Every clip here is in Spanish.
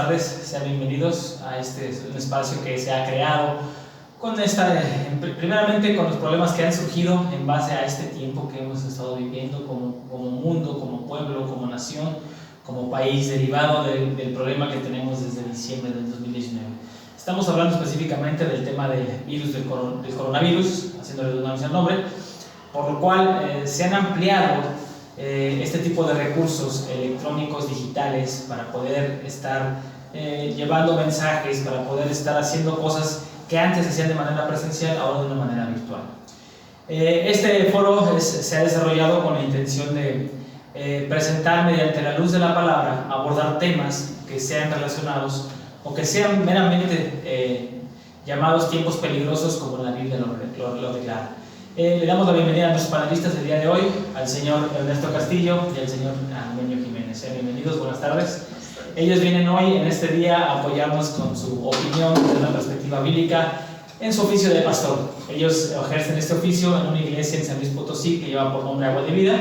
tardes, sean bienvenidos a un espacio que se ha creado primeramente con los problemas que han surgido en base a este tiempo que hemos estado viviendo como mundo, como pueblo, como nación, como país, derivado del problema que tenemos desde diciembre del 2019. Estamos hablando específicamente del tema del virus del coronavirus, haciendo redundancia al nombre, por lo cual se han ampliado este tipo de recursos electrónicos, digitales, para poder estar llevando mensajes, para poder estar haciendo cosas que antes se hacían de manera presencial, ahora de una manera virtual. Este foro se ha desarrollado con la intención de presentar mediante la luz de la palabra, abordar temas que sean relacionados o que sean meramente llamados tiempos peligrosos, como la Biblia lo declara. Le damos la bienvenida a nuestros panelistas del día de hoy, al señor Ernesto Castillo y al señor Armenio Jiménez. Sean bienvenidos, buenas tardes. Ellos vienen hoy, en este día, a apoyarnos con su opinión desde una perspectiva bíblica en su oficio de pastor. Ellos ejercen este oficio en una iglesia en San Luis Potosí que lleva por nombre Agua de Vida.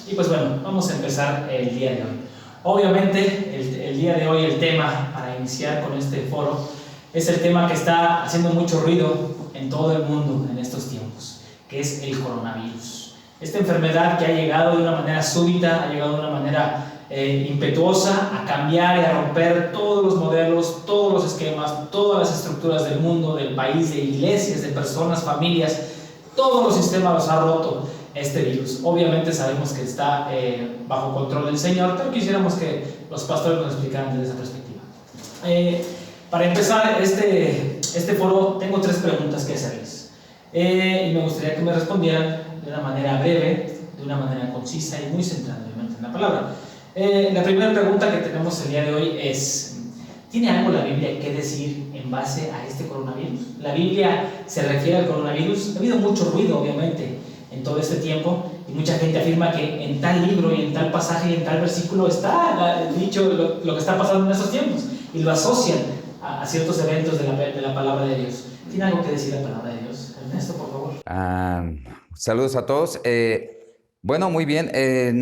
Y pues bueno, vamos a empezar el día de hoy. Obviamente, el día de hoy el tema para iniciar con este foro es el tema que está haciendo mucho ruido en todo el mundo en estos tiempos, que es el coronavirus. Esta enfermedad que ha llegado de una manera súbita, ha llegado de una manera impetuosa a cambiar y a romper todos los modelos, todos los esquemas, todas las estructuras del mundo, del país, de iglesias, de personas, familias. Todos los sistemas los ha roto este virus. Obviamente sabemos que está bajo control del Señor, pero quisiéramos que los pastores nos explicaran desde esa perspectiva. Para empezar este foro, tengo 3 preguntas que hacerles. Y me gustaría que me respondieran de una manera breve, de una manera concisa y muy centrada obviamente en la palabra. La primera pregunta que tenemos el día de hoy es: ¿tiene algo la Biblia que decir en base a este coronavirus? ¿La Biblia se refiere al coronavirus? Ha habido mucho ruido obviamente en todo este tiempo, y mucha gente afirma que en tal libro y en tal pasaje y en tal versículo está dicho lo que está pasando en estos tiempos, y lo asocian a ciertos eventos de la palabra de Dios. ¿Tiene algo que decir la palabra de Dios? Ernesto, por favor. Saludos a todos. Bueno, muy bien.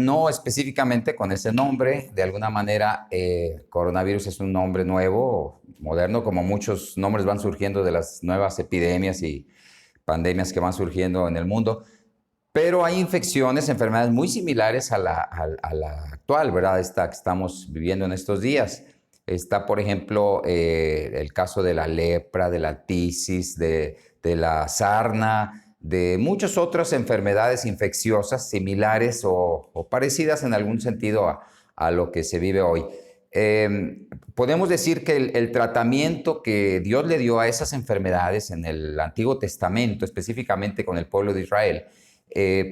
No específicamente con ese nombre. De alguna manera, coronavirus es un nombre nuevo, moderno, como muchos nombres van surgiendo de las nuevas epidemias y pandemias que van surgiendo en el mundo. Pero hay enfermedades muy similares a la actual, ¿verdad? Esta que estamos viviendo en estos días. Está, por ejemplo, el caso de la lepra, de la tisis, de la sarna, de muchas otras enfermedades infecciosas similares o parecidas en algún sentido a lo que se vive hoy. Podemos decir que el tratamiento que Dios le dio a esas enfermedades en el Antiguo Testamento, específicamente con el pueblo de Israel,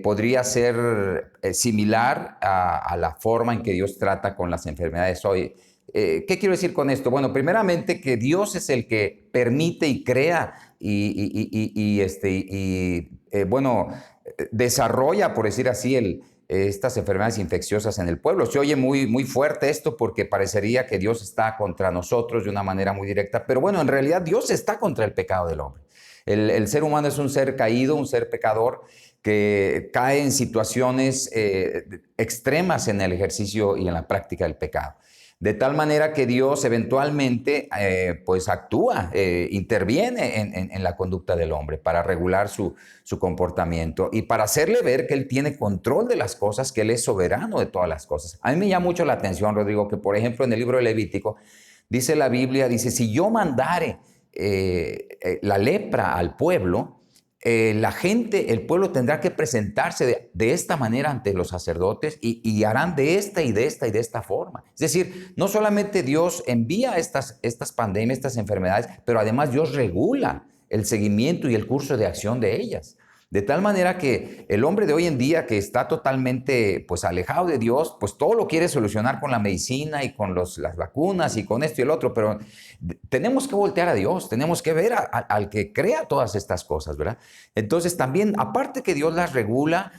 podría ser similar a la forma en que Dios trata con las enfermedades hoy. ¿Qué quiero decir con esto? Bueno, primeramente que Dios es el que permite y crea desarrolla, por decir así, estas enfermedades infecciosas en el pueblo. Se oye muy, muy fuerte esto porque parecería que Dios está contra nosotros de una manera muy directa, pero bueno, en realidad Dios está contra el pecado del hombre. El ser humano es un ser caído, un ser pecador que cae en situaciones extremas en el ejercicio y en la práctica del pecado. De tal manera que Dios eventualmente pues actúa, interviene en la conducta del hombre para regular su comportamiento y para hacerle ver que Él tiene control de las cosas, que Él es soberano de todas las cosas. A mí me llama mucho la atención, Rodrigo, que por ejemplo en el libro de Levítico dice la Biblia, dice, si yo mandare la lepra al pueblo, el pueblo tendrá que presentarse de esta manera ante los sacerdotes y harán de esta y de esta y de esta forma. Es decir, no solamente Dios envía estas pandemias, estas enfermedades, pero además Dios regula el seguimiento y el curso de acción de ellas. De tal manera que el hombre de hoy en día, que está totalmente pues, alejado de Dios, pues todo lo quiere solucionar con la medicina y con las vacunas y con esto y el otro, pero tenemos que voltear a Dios, tenemos que ver al que crea todas estas cosas, ¿verdad? Entonces también, aparte que Dios las regula,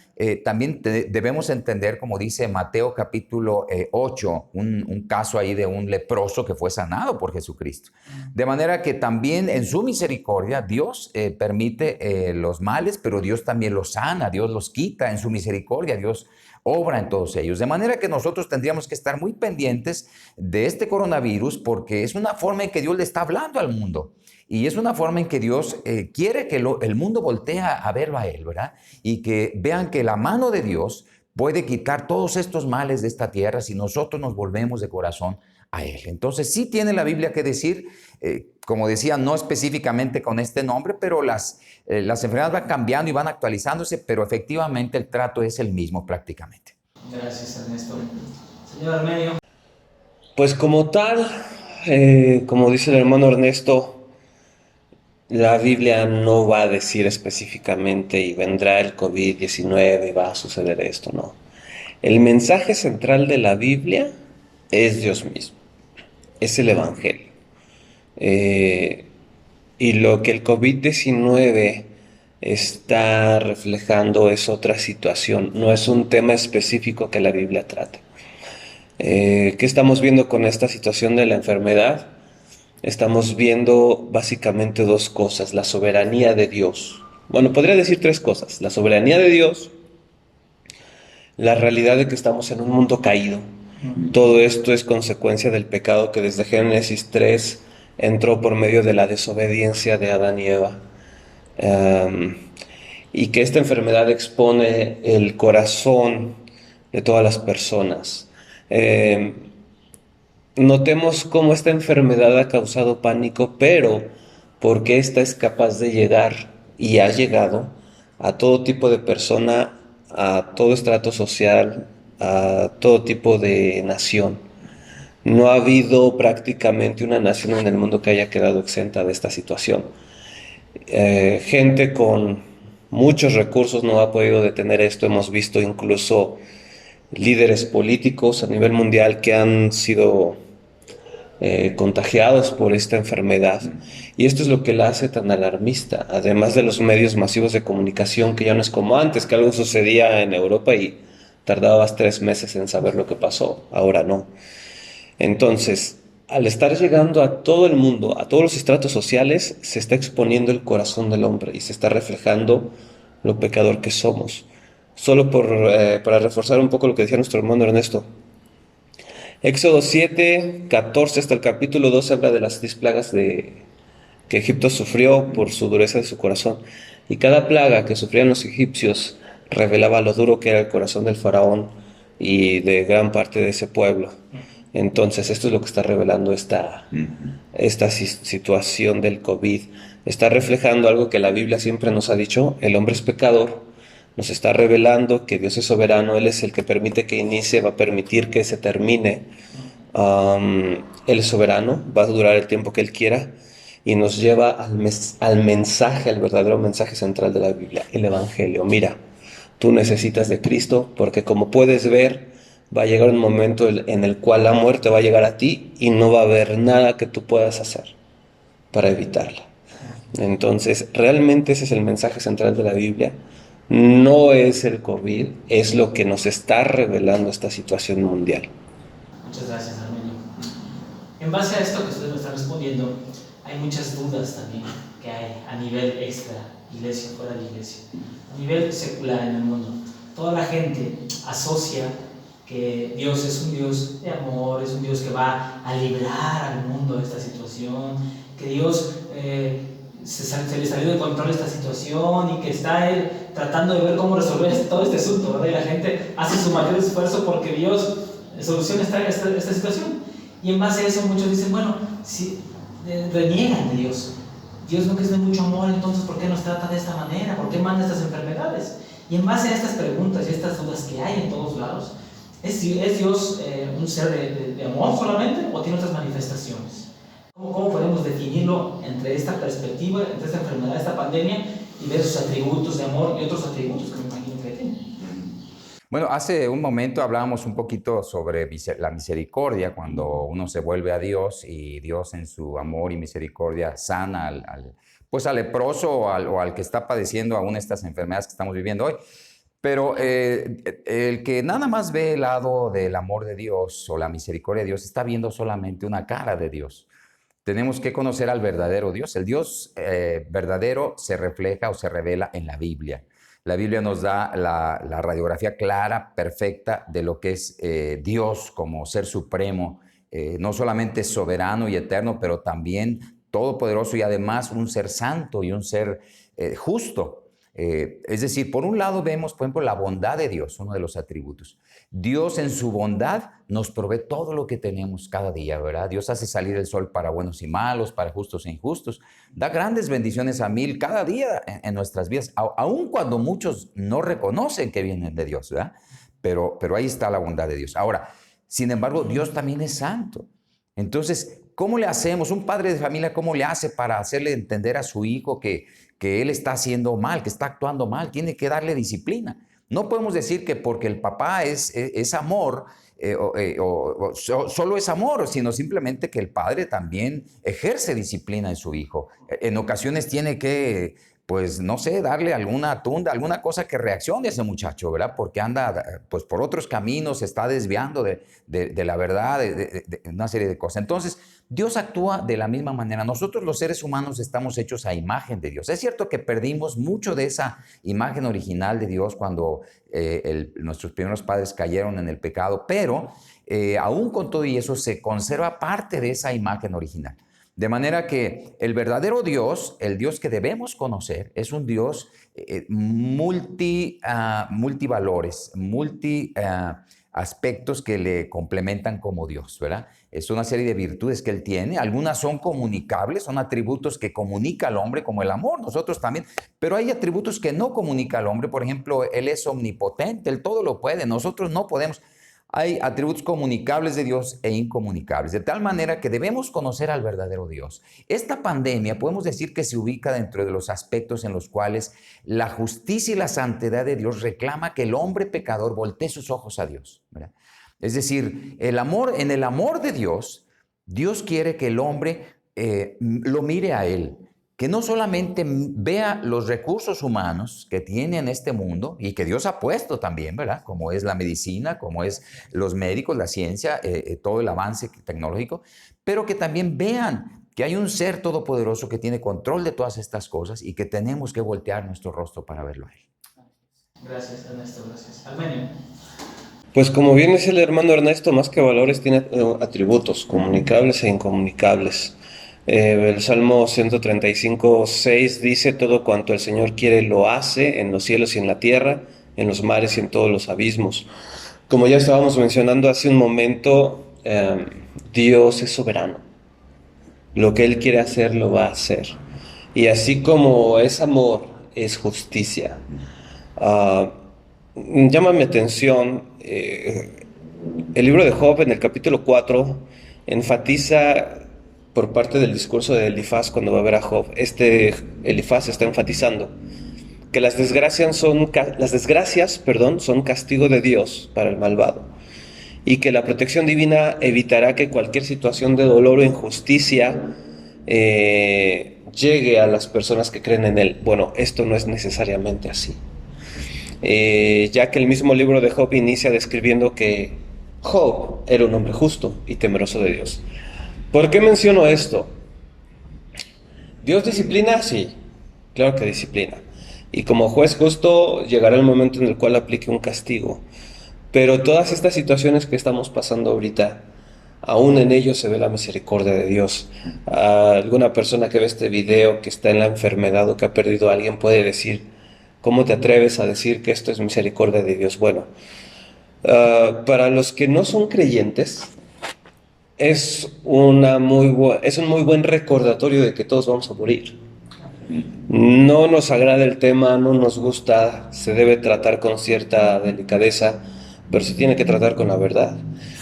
también debemos entender, como dice Mateo capítulo 8, un caso ahí de un leproso que fue sanado por Jesucristo. De manera que también en su misericordia Dios permite los males, pero pero Dios también los sana, Dios los quita en su misericordia, Dios obra en todos ellos. De manera que nosotros tendríamos que estar muy pendientes de este coronavirus porque es una forma en que Dios le está hablando al mundo. Y es una forma en que Dios quiere que el mundo voltee a verlo a Él, ¿verdad? Y que vean que la mano de Dios puede quitar todos estos males de esta tierra si nosotros nos volvemos de corazón a Él. Entonces sí tiene la Biblia que decir, como decía, no específicamente con este nombre, pero las enfermedades van cambiando y van actualizándose, pero efectivamente el trato es el mismo prácticamente. Gracias, Ernesto. Señor Armenio. Pues como tal, como dice el hermano Ernesto, la Biblia no va a decir específicamente y vendrá el COVID-19 y va a suceder esto, no. El mensaje central de la Biblia es Dios mismo, es el Evangelio. Y lo que el COVID-19 está reflejando es otra situación, no es un tema específico que la Biblia trata. ¿Qué estamos viendo con esta situación de la enfermedad? Estamos viendo básicamente dos cosas: la soberanía de Dios. Bueno, podría decir tres cosas: la soberanía de Dios, la realidad de que estamos en un mundo caído. Todo esto es consecuencia del pecado que desde Génesis 3 entró por medio de la desobediencia de Adán y Eva. Y que esta enfermedad expone el corazón de todas las personas. Notemos cómo esta enfermedad ha causado pánico, pero porque esta es capaz de llegar y ha llegado a todo tipo de persona, a todo estrato social, a todo tipo de nación. No ha habido prácticamente una nación en el mundo que haya quedado exenta de esta situación. Gente con muchos recursos no ha podido detener esto. Hemos visto incluso líderes políticos a nivel mundial que han sido contagiados por esta enfermedad, y esto es lo que la hace tan alarmista, además de los medios masivos de comunicación, que ya no es como antes, que algo sucedía en Europa y tardabas 3 meses en saber lo que pasó. Ahora no. Entonces, al estar llegando a todo el mundo, a todos los estratos sociales, se está exponiendo el corazón del hombre y se está reflejando lo pecador que somos. Solo para reforzar un poco lo que decía nuestro hermano Ernesto, Éxodo 7, 14 hasta el capítulo 12 habla de las 10 plagas que Egipto sufrió por su dureza de su corazón. Y cada plaga que sufrían los egipcios revelaba lo duro que era el corazón del faraón y de gran parte de ese pueblo. Entonces esto es lo que está revelando esta situación del COVID. Está reflejando algo que la Biblia siempre nos ha dicho: el hombre es pecador. Nos está revelando que Dios es soberano, Él es el que permite que inicie, va a permitir que se termine. Él es soberano, va a durar el tiempo que Él quiera, y nos lleva al mensaje, al verdadero mensaje central de la Biblia, el Evangelio. Mira, tú necesitas de Cristo porque, como puedes ver, va a llegar un momento en el cual la muerte va a llegar a ti y no va a haber nada que tú puedas hacer para evitarla. Entonces, realmente ese es el mensaje central de la Biblia. No es el COVID, es lo que nos está revelando esta situación mundial. Muchas gracias, Armenio. En base a esto que ustedes me están respondiendo, hay muchas dudas también que hay a nivel extra iglesia, fuera de la iglesia, a nivel secular en el mundo. Toda la gente asocia que Dios es un Dios de amor, es un Dios que va a librar al mundo de esta situación, que Dios se le salió de control esta situación y que está Él tratando de ver cómo resolver todo este asunto, ¿verdad? Y la gente hace su mayor esfuerzo porque Dios solucione esta situación. Y en base a eso muchos dicen, bueno, si reniegan de Dios. Dios no, que es de mucho amor, entonces ¿por qué nos trata de esta manera? ¿Por qué manda estas enfermedades? Y en base a estas preguntas y estas dudas que hay en todos lados, ¿es Dios un ser de amor solamente o tiene otras manifestaciones? ¿Cómo podemos definirlo entre esta perspectiva, entre esta enfermedad, esta pandemia, y ver sus atributos de amor y otros atributos que me imagino que tiene? Bueno, hace un momento hablábamos un poquito sobre la misericordia, cuando uno se vuelve a Dios y Dios en su amor y misericordia sana pues al leproso o al que está padeciendo aún estas enfermedades que estamos viviendo hoy. Pero el que nada más ve el lado del amor de Dios o la misericordia de Dios está viendo solamente una cara de Dios. Tenemos que conocer al verdadero Dios. El Dios verdadero se refleja o se revela en la Biblia. La Biblia nos da la radiografía clara, perfecta de lo que es Dios como ser supremo, no solamente soberano y eterno, pero también todopoderoso y además un ser santo y un ser justo. Es decir, por un lado vemos, por ejemplo, la bondad de Dios, uno de los atributos. Dios en su bondad nos provee todo lo que tenemos cada día, ¿verdad? Dios hace salir el sol para buenos y malos, para justos e injustos. Da grandes bendiciones a mil cada día en nuestras vidas, aun cuando muchos no reconocen que vienen de Dios, ¿verdad? Pero ahí está la bondad de Dios. Ahora, sin embargo, Dios también es santo. Entonces, ¿cómo le hacemos? Un padre de familia, ¿cómo le hace para hacerle entender a su hijo que él está haciendo mal, que está actuando mal? Tiene que darle disciplina. No podemos decir que porque el papá es amor, solo es amor, sino simplemente que el padre también ejerce disciplina en su hijo. En ocasiones tiene que, pues no sé, darle alguna tunda, alguna cosa que reaccione a ese muchacho, ¿verdad? Porque anda pues por otros caminos, se está desviando de la verdad, de una serie de cosas. Entonces, Dios actúa de la misma manera. Nosotros los seres humanos estamos hechos a imagen de Dios. Es cierto que perdimos mucho de esa imagen original de Dios cuando nuestros primeros padres cayeron en el pecado, pero aún con todo y eso se conserva parte de esa imagen original. De manera que el verdadero Dios, el Dios que debemos conocer, es un Dios multivalores, aspectos que le complementan como Dios, ¿verdad? Es una serie de virtudes que Él tiene. Algunas son comunicables, son atributos que comunica al hombre, como el amor, nosotros también. Pero hay atributos que no comunica al hombre. Por ejemplo, Él es omnipotente, Él todo lo puede, nosotros no podemos. Hay atributos comunicables de Dios e incomunicables, de tal manera que debemos conocer al verdadero Dios. Esta pandemia podemos decir que se ubica dentro de los aspectos en los cuales la justicia y la santidad de Dios reclama que el hombre pecador voltee sus ojos a Dios, ¿verdad? Es decir, en el amor de Dios, Dios quiere que el hombre lo mire a Él, que no solamente vea los recursos humanos que tiene en este mundo y que Dios ha puesto también, ¿verdad? Como es la medicina, como es los médicos, la ciencia, todo el avance tecnológico, pero que también vean que hay un ser todopoderoso que tiene control de todas estas cosas y que tenemos que voltear nuestro rostro para verlo a Él. Gracias, Ernesto, gracias. Armenio. Pues como bien dice el hermano Ernesto, más que valores tiene atributos comunicables e incomunicables. El Salmo 135:6 dice: todo cuanto el Señor quiere lo hace, en los cielos y en la tierra, en los mares y en todos los abismos. Como ya estábamos mencionando hace un momento, Dios es soberano. Lo que Él quiere hacer, lo va a hacer. Y así como es amor, es justicia. Llama mi atención, el libro de Job en el capítulo 4 enfatiza por parte del discurso de Elifaz cuando va a ver a Job. Elifaz está enfatizando que las desgracias son castigo de Dios para el malvado, y que la protección divina evitará que cualquier situación de dolor o injusticia llegue a las personas que creen en Él. Bueno, esto no es necesariamente así. Ya que el mismo libro de Job inicia describiendo que Job era un hombre justo y temeroso de Dios. ¿Por qué menciono esto? ¿Dios disciplina? Sí, claro que disciplina. Y como juez justo llegará el momento en el cual aplique un castigo. Pero todas estas situaciones que estamos pasando ahorita, aún en ellos se ve la misericordia de Dios. Alguna persona que ve este video, que está en la enfermedad o que ha perdido a alguien, puede decir: ¿cómo te atreves a decir que esto es misericordia de Dios? Bueno, para los que no son creyentes, es un muy buen recordatorio de que todos vamos a morir. No nos agrada el tema, no nos gusta, se debe tratar con cierta delicadeza, pero se tiene que tratar con la verdad.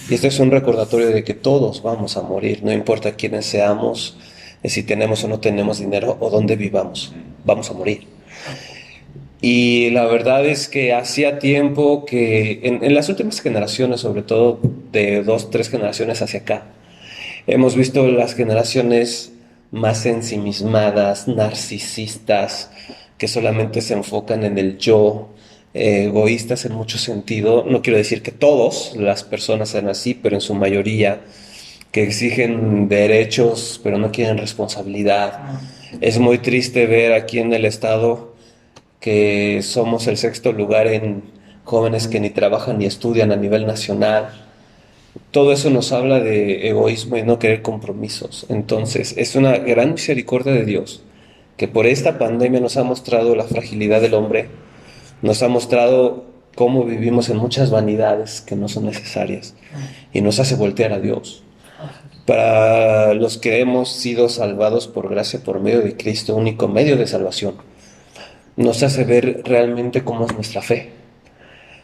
Y este es un recordatorio de que todos vamos a morir, no importa quiénes seamos, si tenemos o no tenemos dinero o dónde vivamos, vamos a morir. Y la verdad es que hacía tiempo que en las últimas generaciones, sobre todo de 2-3 generaciones hacia acá, hemos visto las generaciones más ensimismadas, narcisistas, que solamente se enfocan en el yo, egoístas en mucho sentido. No quiero decir que todas las personas sean así, pero en su mayoría que exigen derechos, pero no quieren responsabilidad. Es muy triste ver aquí en el estado que somos el sexto lugar en jóvenes que ni trabajan ni estudian a nivel nacional. Todo eso nos habla de egoísmo y no querer compromisos. Entonces, es una gran misericordia de Dios que por esta pandemia nos ha mostrado la fragilidad del hombre, nos ha mostrado cómo vivimos en muchas vanidades que no son necesarias y nos hace voltear a Dios. Para los que hemos sido salvados por gracia por medio de Cristo, único medio de salvación, nos hace ver realmente cómo es nuestra fe.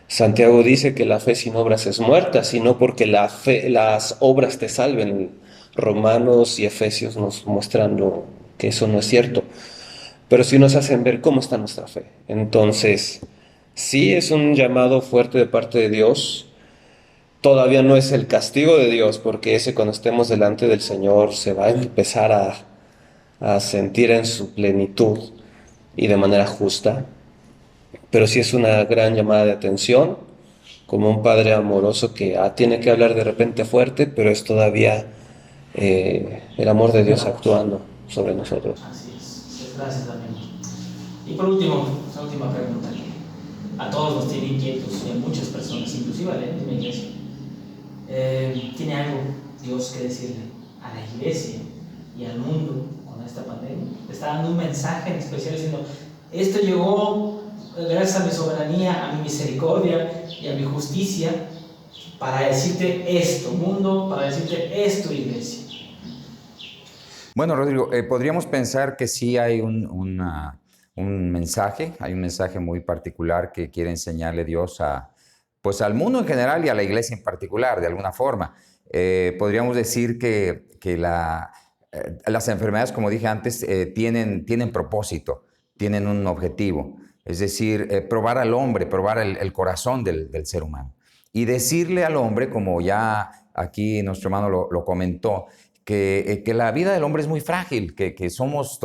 Santiago dice que la fe sin obras es muerta, sino porque la fe, las obras te salven. Romanos y Efesios nos muestran que eso no es cierto, pero sí nos hacen ver cómo está nuestra fe. Entonces, sí es un llamado fuerte de parte de Dios. Todavía no es el castigo de Dios, porque ese cuando estemos delante del Señor se va a empezar a sentir en su plenitud y de manera justa. Pero sí es una gran llamada de atención, como un padre amoroso que tiene que hablar de repente fuerte, pero es todavía el amor de Dios actuando sobre nosotros. Así es. Gracias, amigo. Y por último, la última pregunta que a todos nos tiene inquietos y a muchas personas, inclusive a la misma iglesia. ¿Tiene algo Dios que decirle a la iglesia y al mundo con esta pandemia? Le está dando un mensaje en especial diciendo: esto llegó gracias a mi soberanía, a mi misericordia y a mi justicia, para decirte esto, mundo, para decirte esto, iglesia. Bueno, Rodrigo, podríamos pensar que sí hay un mensaje, hay un mensaje muy particular que quiere enseñarle Dios pues al mundo en general y a la iglesia en particular, de alguna forma. Podríamos decir que las enfermedades, como dije antes, tienen propósito, tienen un objetivo. Es decir, probar al hombre, probar el corazón del ser humano. Y decirle al hombre, como ya aquí nuestro hermano lo comentó, que la vida del hombre es muy frágil, que estamos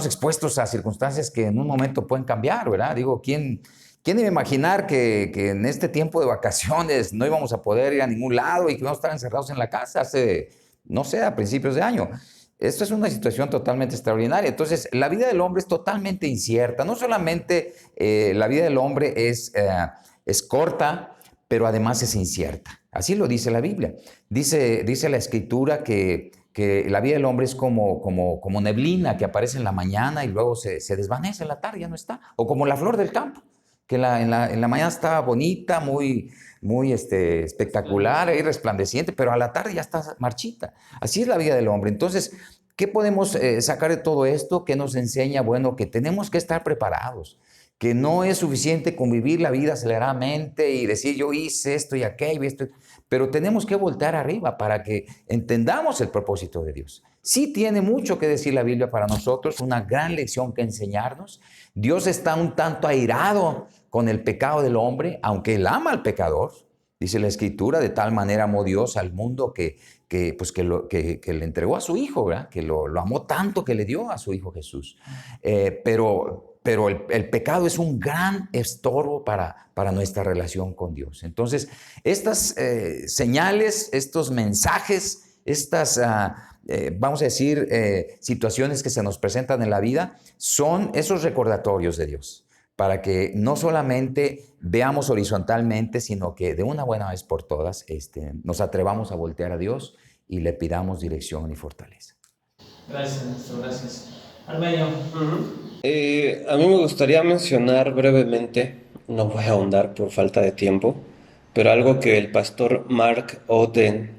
expuestos a circunstancias que en un momento pueden cambiar, ¿verdad? Digo, ¿quién iba a imaginar que en este tiempo de vacaciones no íbamos a poder ir a ningún lado y que íbamos a estar encerrados en la casa hace, no sé, a principios de año? Esto es una situación totalmente extraordinaria. Entonces, la vida del hombre es totalmente incierta. No solamente la vida del hombre es corta, pero además es incierta. Así lo dice la Biblia. Dice la Escritura que la vida del hombre es como neblina que aparece en la mañana y luego se desvanece en la tarde, ya no está. O como la flor del campo, que en la mañana está bonita, muy espectacular y resplandeciente, pero a la tarde ya está marchita. Así es la vida del hombre. Entonces, ¿qué podemos sacar de todo esto? ¿Qué nos enseña? Bueno, que tenemos que estar preparados, que no es suficiente con vivir la vida aceleradamente y decir yo hice esto y aquello, pero tenemos que voltear arriba para que entendamos el propósito de Dios. Sí tiene mucho que decir la Biblia para nosotros, una gran lección que enseñarnos. Dios está un tanto airado con el pecado del hombre, aunque Él ama al pecador. Dice la Escritura: de tal manera amó Dios al mundo que le entregó a su Hijo, ¿verdad? Que lo amó tanto que le dio a su Hijo Jesús. Pero el pecado es un gran estorbo para nuestra relación con Dios. Entonces, estas señales, estos mensajes, estas, vamos a decir, situaciones que se nos presentan en la vida, son esos recordatorios de Dios, para que no solamente veamos horizontalmente, sino que de una buena vez por todas nos atrevamos a voltear a Dios y le pidamos dirección y fortaleza. Gracias, maestro, gracias. Armenio. A mí me gustaría mencionar brevemente, no voy a ahondar por falta de tiempo, pero algo que el pastor Mark Oden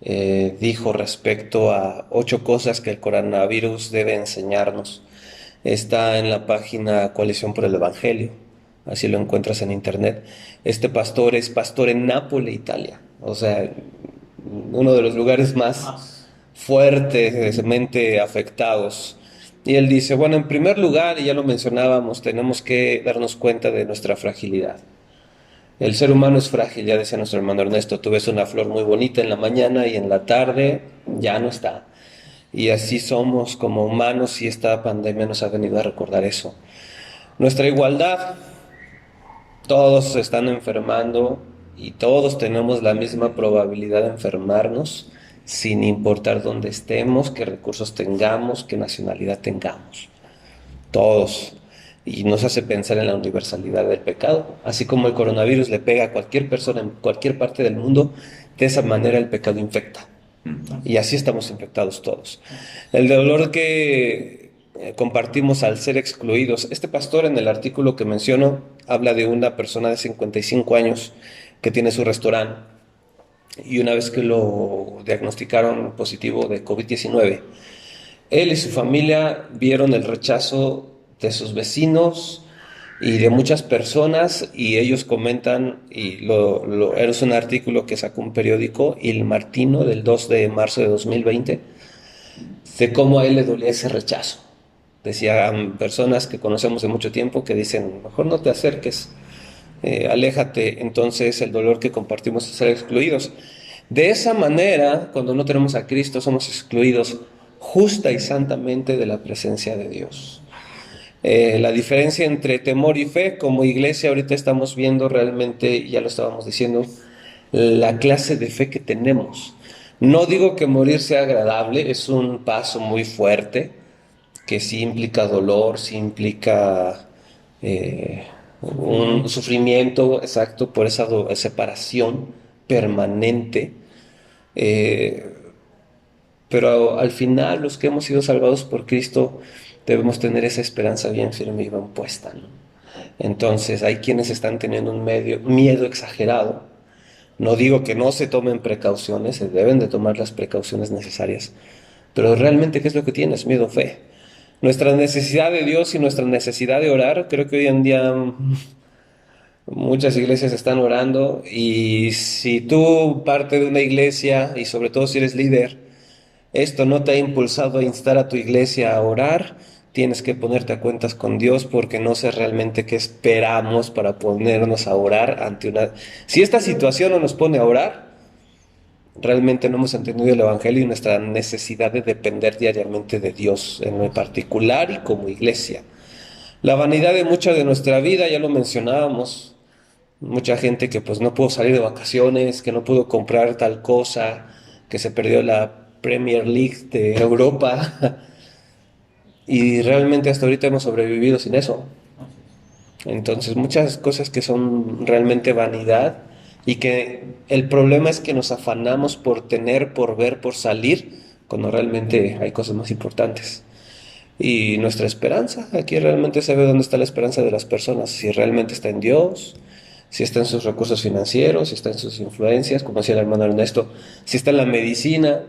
dijo respecto a 8 cosas que el coronavirus debe enseñarnos. Está en la página Coalición por el Evangelio, así lo encuentras en internet. Este pastor es pastor en Nápoles, Italia, o sea, uno de los lugares más fuertemente afectados. Y él dice, bueno, en primer lugar, y ya lo mencionábamos, tenemos que darnos cuenta de nuestra fragilidad. El ser humano es frágil, ya decía nuestro hermano Ernesto, tú ves una flor muy bonita en la mañana y en la tarde ya no está. Y así somos como humanos y esta pandemia nos ha venido a recordar eso. Nuestra igualdad, todos se están enfermando y todos tenemos la misma probabilidad de enfermarnos, sin importar dónde estemos, qué recursos tengamos, qué nacionalidad tengamos. Todos. Y nos hace pensar en la universalidad del pecado. Así como el coronavirus le pega a cualquier persona en cualquier parte del mundo, de esa manera el pecado infecta. Y así estamos infectados todos. El dolor que compartimos al ser excluidos. Este pastor, en el artículo que menciono, habla de una persona de 55 años que tiene su restaurante, y una vez que lo diagnosticaron positivo de COVID-19, él y su familia vieron el rechazo de sus vecinos y de muchas personas, y ellos comentan, y es un artículo que sacó un periódico, Il Martino, del 2 de marzo de 2020, de cómo a él le dolía ese rechazo. Decían personas que conocemos de mucho tiempo que dicen, mejor no te acerques, aléjate. Entonces el dolor que compartimos es ser excluidos. De esa manera, cuando no tenemos a Cristo, somos excluidos justa y santamente de la presencia de Dios. La diferencia entre temor y fe, como iglesia ahorita estamos viendo realmente, ya lo estábamos diciendo, la clase de fe que tenemos. No digo que morir sea agradable, es un paso muy fuerte, que sí implica dolor, sí implica un sufrimiento, exacto, por esa separación permanente. Pero al final, los que hemos sido salvados por Cristo, debemos tener esa esperanza bien firme y bien puesta, ¿no? Entonces, hay quienes están teniendo un miedo exagerado. No digo que no se tomen precauciones, se deben de tomar las precauciones necesarias, pero realmente, ¿qué es lo que tienes? Miedo, fe. Nuestra necesidad de Dios y nuestra necesidad de orar, creo que hoy en día muchas iglesias están orando, y si tú parte de una iglesia, y sobre todo si eres líder, esto no te ha impulsado a instar a tu iglesia a orar, tienes que ponerte a cuentas con Dios, porque no sé realmente qué esperamos para ponernos a orar ante una... Si esta situación no nos pone a orar, realmente no hemos entendido el Evangelio y nuestra necesidad de depender diariamente de Dios en lo particular y como iglesia. La vanidad de mucha de nuestra vida, ya lo mencionábamos, mucha gente que pues no pudo salir de vacaciones, que no pudo comprar tal cosa, que se perdió la Premier League de Europa, y realmente hasta ahorita hemos sobrevivido sin eso. Entonces muchas cosas que son realmente vanidad, y que el problema es que nos afanamos por tener, por ver, por salir, cuando realmente hay cosas más importantes. Y nuestra esperanza, aquí realmente se ve dónde está la esperanza de las personas, si realmente está en Dios, si está en sus recursos financieros, si está en sus influencias, como decía el hermano Ernesto, si está en la medicina.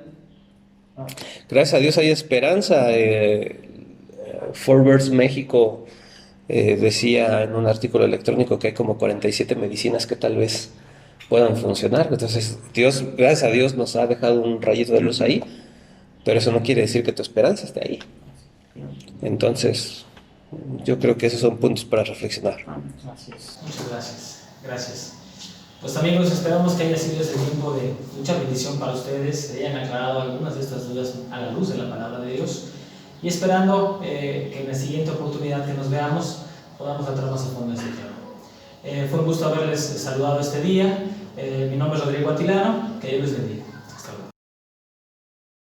Gracias a Dios hay esperanza. Forbes México decía en un artículo electrónico que hay como 47 medicinas que tal vez puedan funcionar. Entonces, Dios, gracias a Dios, nos ha dejado un rayito de luz ahí, pero eso no quiere decir que tu esperanza esté ahí. Entonces, yo creo que esos son puntos para reflexionar. Así es. Muchas gracias. Gracias. Pues amigos, esperamos que haya sido ese tiempo de mucha bendición para ustedes, se hayan aclarado algunas de estas dudas a la luz de la palabra de Dios, y esperando que en la siguiente oportunidad que nos veamos podamos entrar más a fondo en este tema. Fue un gusto haberles saludado este día. Mi nombre es Rodrigo Atilano, que Dios les bendiga.